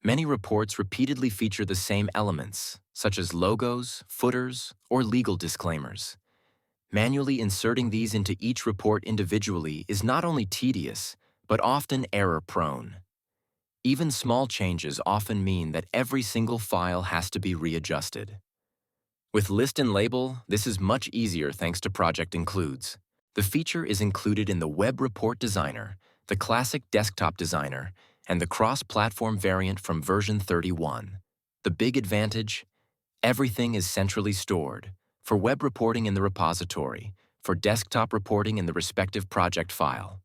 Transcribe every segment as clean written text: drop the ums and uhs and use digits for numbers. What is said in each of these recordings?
Many reports repeatedly feature the same elements, such as logos, footers, or legal disclaimers. Manually inserting these into each report individually is not only tedious, but often error-prone. Even small changes often mean that every single file has to be readjusted. With List and Label, this is much easier thanks to Project Includes. The feature is included in the Web Report Designer, the Classic Desktop Designer, and the cross-platform variant from version 31. The big advantage? Everything is centrally stored, for web reporting in the repository, for desktop reporting in the respective project file.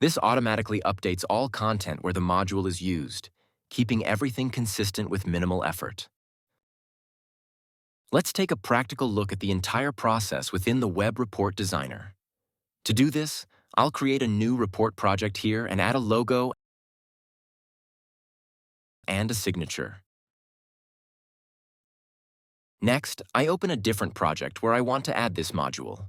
This automatically updates all content where the module is used, keeping everything consistent with minimal effort. Let's take a practical look at the entire process within the Web Report Designer. To do this, I'll create a new report project here and add a logo and a signature. Next, I open a different project where I want to add this module.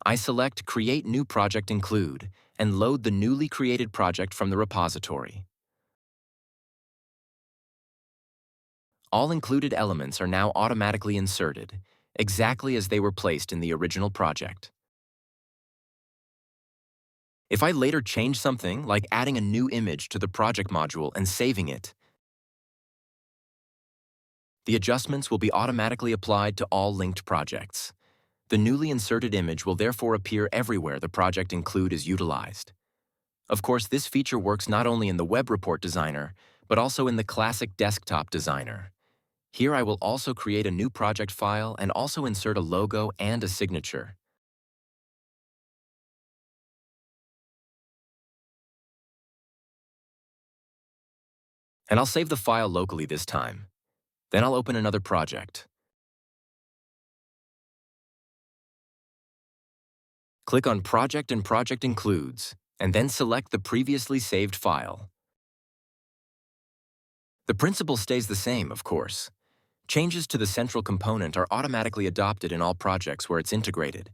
I select Create New Project Include and load the newly created project from the repository. All included elements are now automatically inserted, exactly as they were placed in the original project. If I later change something, like adding a new image to the project module and saving it, the adjustments will be automatically applied to all linked projects. The newly inserted image will therefore appear everywhere the Project Include is utilized. Of course, this feature works not only in the Web Report Designer, but also in the Classic Desktop Designer. Here I will also create a new project file and also insert a logo and a signature. And I'll save the file locally this time. Then I'll open another project. Click on Project and Project Includes, and then select the previously saved file. The principle stays the same, of course. Changes to the central component are automatically adopted in all projects where it's integrated.